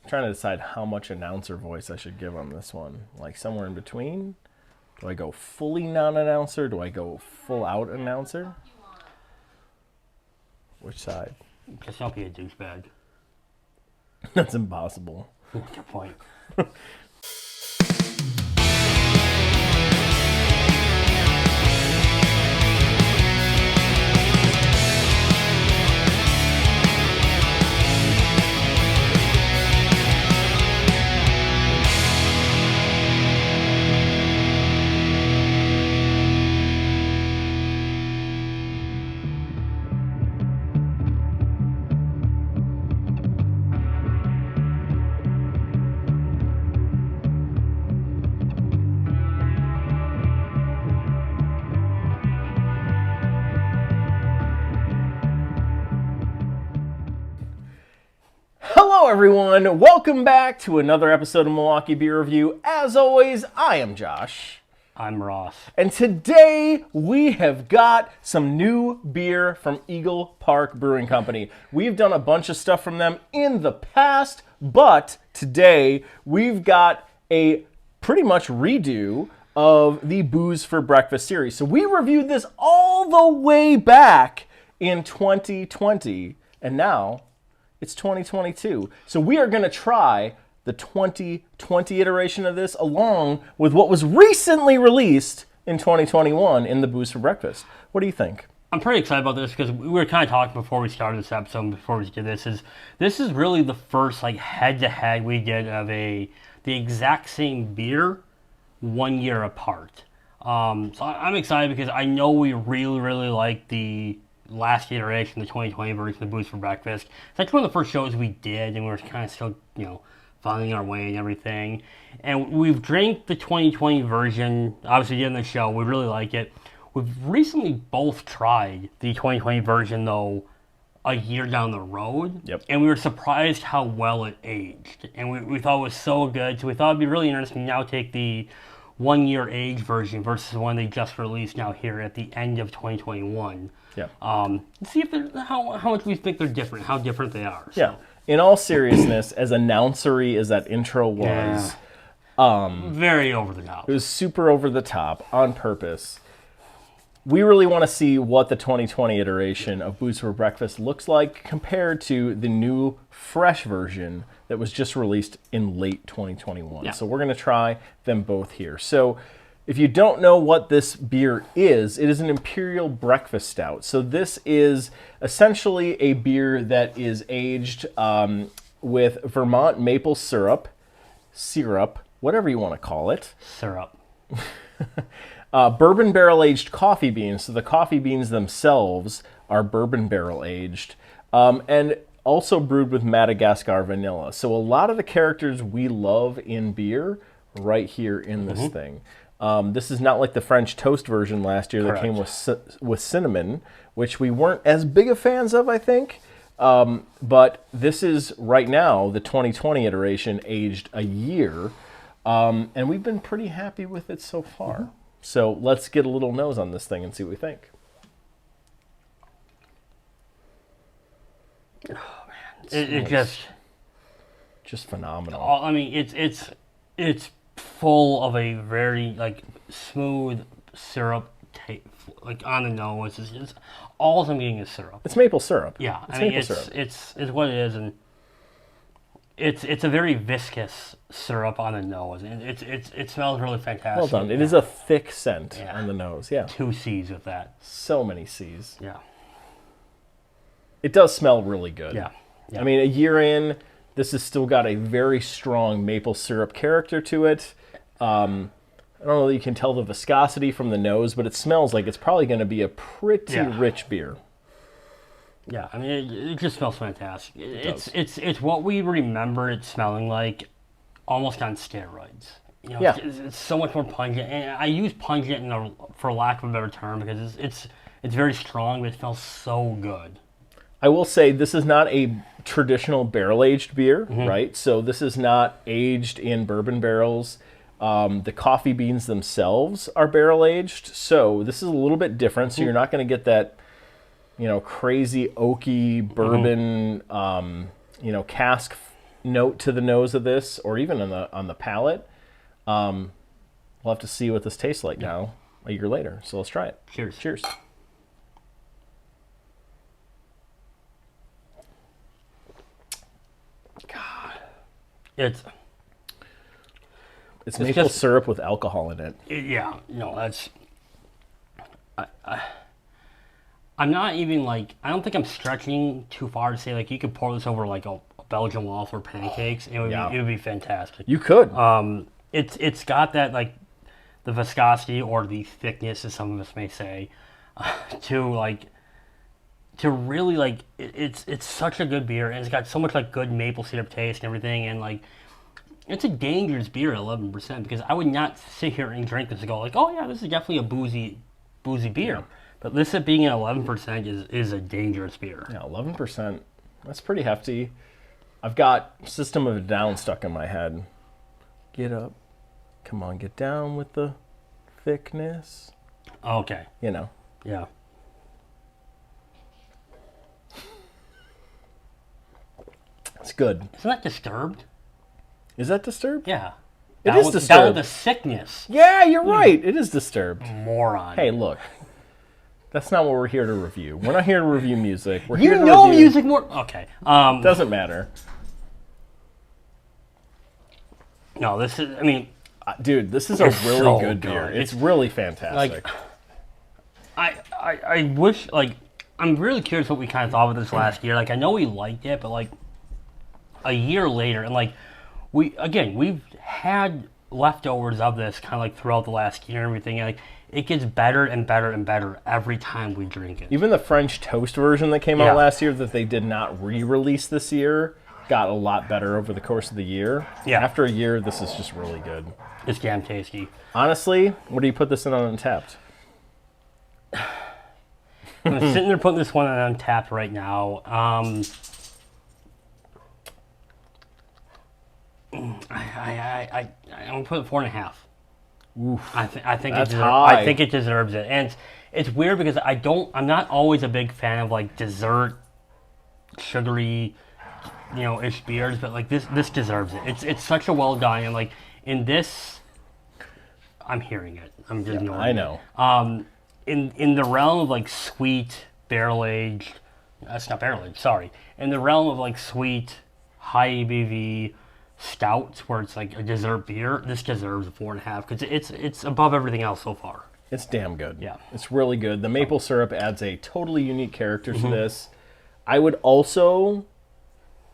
trying to decide how much announcer voice I should give on this one. Like somewhere in between? Do I go fully non-announcer? Do I go full-out announcer? Which side? Just don't be a douchebag. That's impossible. Good point. Hello everyone, welcome back to another episode of Milwaukee Beer Review. As always, I am Josh. I'm Ross. And today we have got some new beer from Eagle Park Brewing Company. We've done a bunch of stuff from them in the past, but today we've got a pretty much redo of the Booze for Breakfast series. So we reviewed this all the way back in 2020, and now it's 2022. So we are going to try the 2020 iteration of this along with what was recently released in 2021 in the Booze for Breakfast. What do you think? I'm pretty excited about this because we were kind of talking before we started this episode and before we did this. This is really the first like head-to-head we did of the exact same beer 1 year apart. So I'm excited because I know we really like the last iteration, the 2020 version of Booze for Breakfast. That's one of the first shows we did, and we were kind of still, finding our way and everything. And we've drank the 2020 version, obviously in the show. We really like it. We've recently both tried the 2020 version, though, a year down the road. Yep. And we were surprised how well it aged. And we thought it was so good. So we thought it'd be really interesting to now take the 1 year age version versus the one they just released now here at the end of 2021. Yeah. See if how much we think they're different, how different they are. So. Yeah. In all seriousness, as announcery as that intro was, very over the top. It was super over the top on purpose. We really want to see what the 2020 iteration of Booze for Breakfast looks like compared to the new, fresh version that was just released in late 2021. Yeah. So we're going to try them both here. So if you don't know what this beer is, it is an Imperial Breakfast Stout. So this is essentially a beer that is aged with Vermont maple syrup, whatever you want to call it. Syrup. Bourbon barrel-aged coffee beans. So the coffee beans themselves are bourbon barrel-aged. And also brewed with Madagascar vanilla. So a lot of the characters we love in beer right here in this thing. This is not like the French toast version last year that came with cinnamon, which we weren't as big of fans of, I think. But this is, right now, the 2020 iteration aged a year. And we've been pretty happy with it so far. So let's get a little nose on this thing and see what we think. Oh, man. It just phenomenal. I mean, it's full of a very smooth syrup taste, on the nose. It's all I'm getting is syrup. It's maple syrup. Yeah, Syrup. It's what it is, and it's a very viscous syrup on the nose, and it smells really fantastic. Well done. It is a thick scent on the nose. Yeah. 2 C's with that. So many C's. Yeah. It does smell really good. Yeah. I mean, a year in, this has still got a very strong maple syrup character to it. I don't know that you can tell the viscosity from the nose, but it smells like it's probably going to be a pretty rich beer. Yeah, I mean, it just smells fantastic. It's what we remember it smelling like, almost on steroids. It's so much more pungent, and I use pungent for lack of a better term because it's very strong, but it smells so good. I will say this is not a traditional barrel-aged beer, right? So this is not aged in bourbon barrels. The coffee beans themselves are barrel-aged, so this is a little bit different. So you're not going to get that, crazy oaky bourbon, cask note to the nose of this, or even on the palate. We'll have to see what this tastes like now, a year later. So let's try it. Cheers. Cheers. God. It's maple just syrup with alcohol in it. Yeah, no, that's. I'm not even like. I don't think I'm stretching too far to say like you could pour this over like a Belgian waffle or pancakes. And it would be fantastic. You could. It's got that like the viscosity or the thickness, as some of us may say, to really like it's such a good beer, and it's got so much like good maple syrup taste and everything, and like. It's a dangerous beer at 11% because I would not sit here and drink this and go like, oh yeah, this is definitely a boozy beer. Yeah. But this being at 11% is a dangerous beer. Yeah, 11%. That's pretty hefty. I've got System of a Down stuck in my head. Get up. Come on, get down with the thickness. Okay. You know. Yeah. It's good. Isn't that Disturbed? Is that Disturbed? Yeah. It is Disturbed. Down with the sickness. Yeah, you're right. It is Disturbed. Moron. Hey, look. That's not what we're here to review. We're not here to review music. We're here to know review... music more... Okay. Doesn't matter. No, this is... I mean... Dude, this is a really so good beer. It's really fantastic. Like, I wish... Like, I'm really curious what we kind of thought of this last year. Like, I know we liked it, but, like, a year later, and, like... We've had leftovers of this kind of like throughout the last year and everything. Like it gets better and better and better every time we drink it. Even the French toast version that came out last year that they did not re-release this year got a lot better over the course of the year. Yeah. After a year, this is just really good. It's damn tasty. Honestly, what do you put this in on Untappd? I'm sitting there putting this one on Untappd right now. I'm gonna put it 4.5. Oof, I think high. I think it deserves it, and it's weird because I'm not always a big fan of like dessert, sugary, ish beers, but like this deserves it. It's such a well done, and like in this, I'm hearing it. I'm just ignoring I know. It. In the realm of like sweet barrel aged, that's not barrel aged. Sorry, in the realm of like sweet, high ABV. Stouts where it's like a dessert beer, this deserves a 4.5 because it's above everything else so far. It's damn good. Yeah, it's really good. The maple syrup adds a totally unique character to this. I would also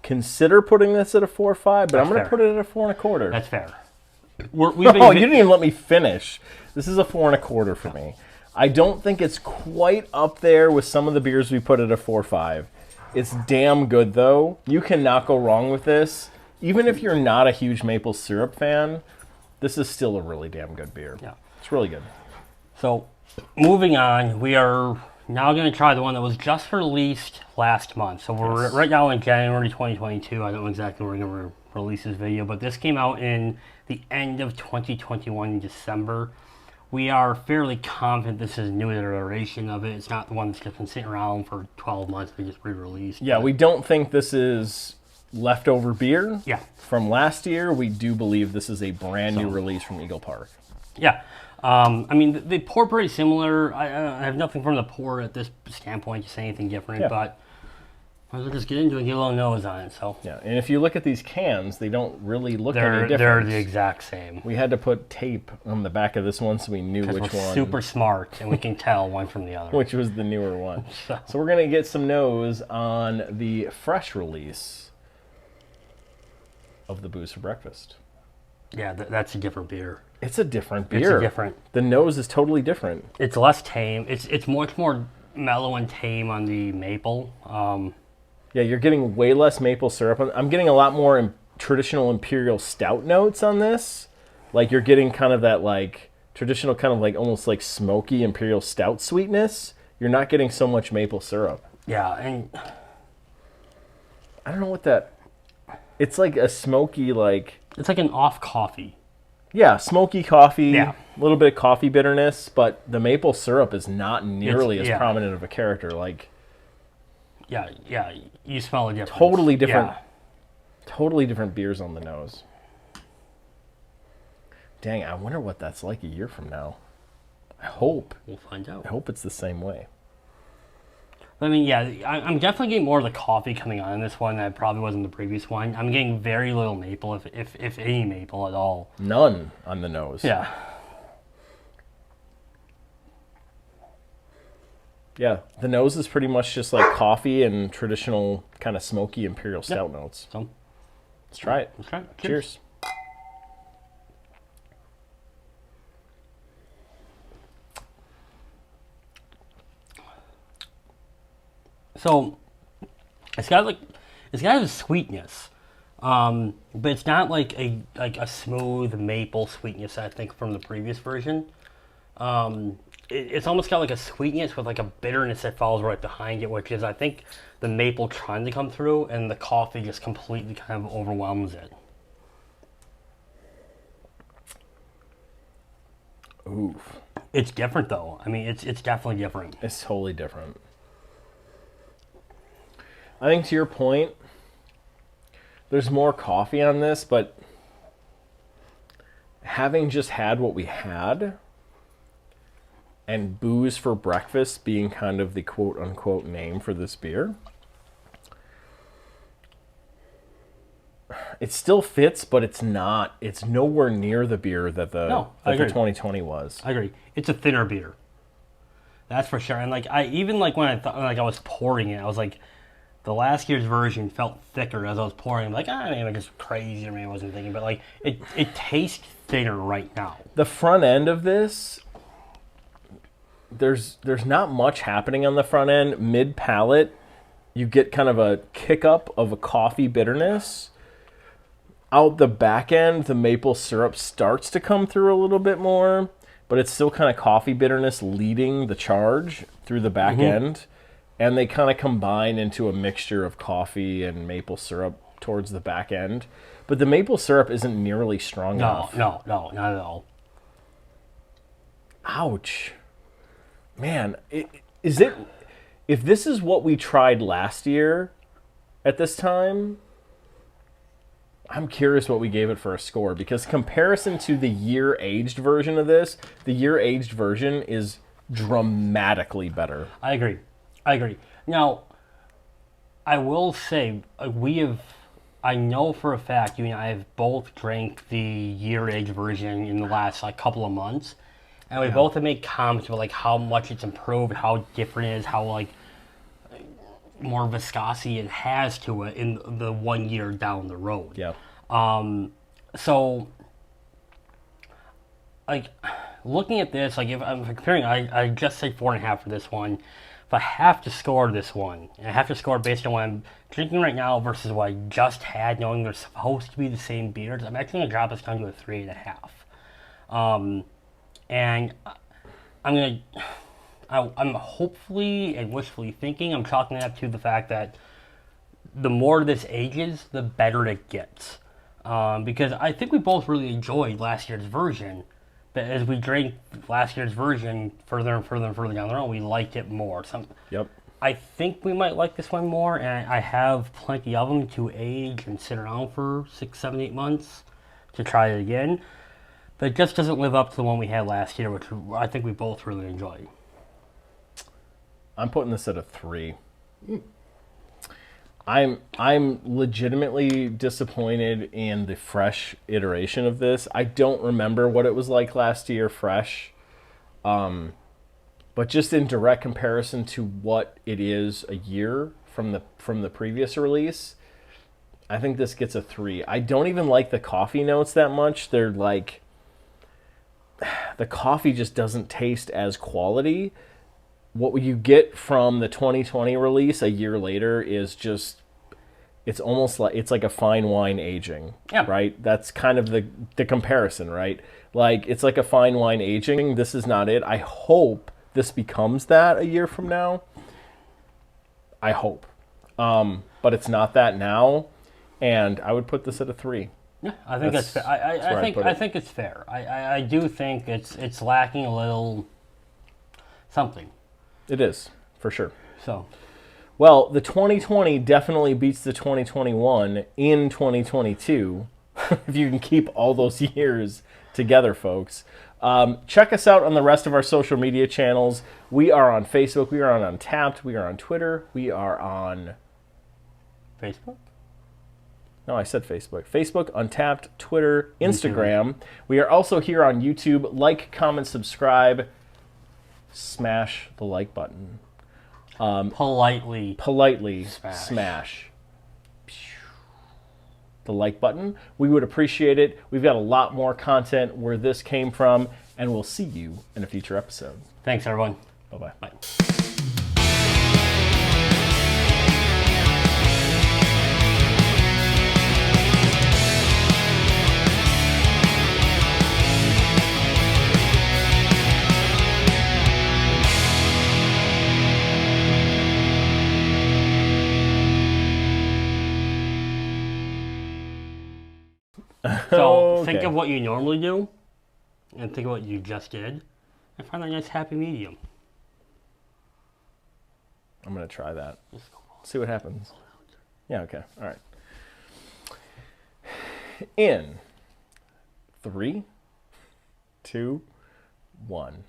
consider putting this at a 4.5, but I'm going to put it at a 4.25. That's fair. You didn't even let me finish. This is a 4.25 for me. I don't think it's quite up there with some of the beers we put at a 4.5. It's damn good though. You cannot go wrong with this. Even if you're not a huge maple syrup fan, this is still a really damn good beer. Yeah. It's really good. So, moving on, we are now going to try the one that was just released last month. So, we're right now in January 2022. I don't know exactly when we're going to release this video, but this came out in the end of 2021 in December. We are fairly confident this is a new iteration of it. It's not the one that's just been sitting around for 12 months. We just re-released. Yeah, we don't think this is leftover beer from last year. We do believe this is a brand new release from Eagle Park. Yeah. I mean, they pour pretty similar. I have nothing from the pour at this standpoint to say anything different, but I'll just get into it and get a little nose on it. So yeah, and if you look at these cans, they don't really look any different. They're the exact same. We had to put tape on the back of this one so we knew which one. Super smart, and we can tell one from the other. Which was the newer one. So we're going to get some nose on the fresh release of the Booze for Breakfast. Yeah, that's a different beer. It's a different beer. The nose is totally different. It's less tame. It's much more mellow and tame on the maple. Yeah, you're getting way less maple syrup. I'm getting a lot more traditional Imperial Stout notes on this. Like you're getting kind of that like traditional kind of like almost like smoky Imperial Stout sweetness. You're not getting so much maple syrup. Yeah, and I don't know what that... It's like a smoky like... It's like an off coffee. Yeah, smoky coffee. Yeah. A little bit of coffee bitterness, but the maple syrup is not nearly as prominent of a character. Like... Yeah, you smell a difference. Totally different. Totally different beers on the nose. Dang, I wonder what that's like a year from now. I hope. We'll find out. I hope it's the same way. I mean, yeah, I'm definitely getting more of the coffee coming on in this one than I probably was in the previous one. I'm getting very little maple, if any maple at all. None on the nose. Yeah. Yeah, the nose is pretty much just like coffee and traditional kind of smoky Imperial Stout notes. So, Let's try it. let's try it. Cheers. So, it's got a sweetness, but it's not like a smooth maple sweetness I think from the previous version. It's almost got like a sweetness with like a bitterness that follows right behind it, which is I think the maple trying to come through, and the coffee just completely kind of overwhelms it. Oof. It's different though. I mean, it's definitely different. It's totally different. I think to your point, there's more coffee on this, but having just had what we had, and booze for breakfast being kind of the quote-unquote name for this beer, it still fits, but it's not. It's nowhere near the beer that the 2020 was. I agree. It's a thinner beer. That's for sure. And like when I thought I was pouring it, I was like, the last year's version felt thicker as I was pouring. I'm like, maybe I'm just crazy, or maybe I wasn't thinking, but like it tastes thinner right now. The front end of this, there's not much happening on the front end. Mid palate, you get kind of a kick up of a coffee bitterness. Out the back end, the maple syrup starts to come through a little bit more, but it's still kind of coffee bitterness leading the charge through the back end. And they kind of combine into a mixture of coffee and maple syrup towards the back end. But the maple syrup isn't nearly strong enough. No, not at all. Ouch. Man, if this is what we tried last year at this time, I'm curious what we gave it for a score, because comparison to the year-aged version of this, the year-aged version is dramatically better. I agree. Now, I will say, I know for a fact, you and I have both drank the year-aged version in the last couple of months, and we both have made comments about how much it's improved, how different it is, how more viscosity it has to it in the 1 year down the road. Yeah. So, looking at this, if I'm comparing, I just say 4.5 for this one. If I have to score this one, and I have to score based on what I'm drinking right now versus what I just had, knowing they're supposed to be the same beers, I'm actually going to drop this down to a 3.5. And I'm hopefully and wishfully thinking, I'm chalking it up to the fact that the more this ages, the better it gets. Because I think we both really enjoyed last year's version, but as we drank last year's version further and further and further down the road, we liked it more. Yep. I think we might like this one more, and I have plenty of them to age and sit around for 6, 7, 8 months to try it again. But it just doesn't live up to the one we had last year, which I think we both really enjoyed. I'm putting this at a 3. I'm legitimately disappointed in the fresh iteration of this. I don't remember what it was like last year fresh. But just in direct comparison to what it is a year from the previous release, I think this gets a 3. I don't even like the coffee notes that much. They're the coffee just doesn't taste as quality. What you get from the 2020 release a year later is just, it's almost like, it's like a fine wine aging, right? That's kind of the comparison, right? It's like a fine wine aging. This is not it. I hope this becomes that a year from now. I hope. But it's not that now. And I would put this at a 3. Yeah, I think that's fair. I think it's fair. I do think it's lacking a little something. It is, for sure. So, Well, the 2020 definitely beats the 2021 in 2022, if you can keep all those years together, folks. Check us out on the rest of our social media channels. We are on Facebook. We are on Untappd. We are on Twitter. We are on... Facebook? No, I said Facebook. Facebook, Untappd, Twitter, Instagram. We are also here on YouTube. Like, comment, subscribe. Smash the like button. Politely Smash the like button. We would appreciate it. We've got a lot more content where this came from, and we'll see you in a future episode. Thanks, everyone. Bye-bye. Bye. So think of what you normally do, and think of what you just did, and find a nice happy medium. I'm going to try that. See what happens. Yeah, okay. All right. In 3, 2, 1.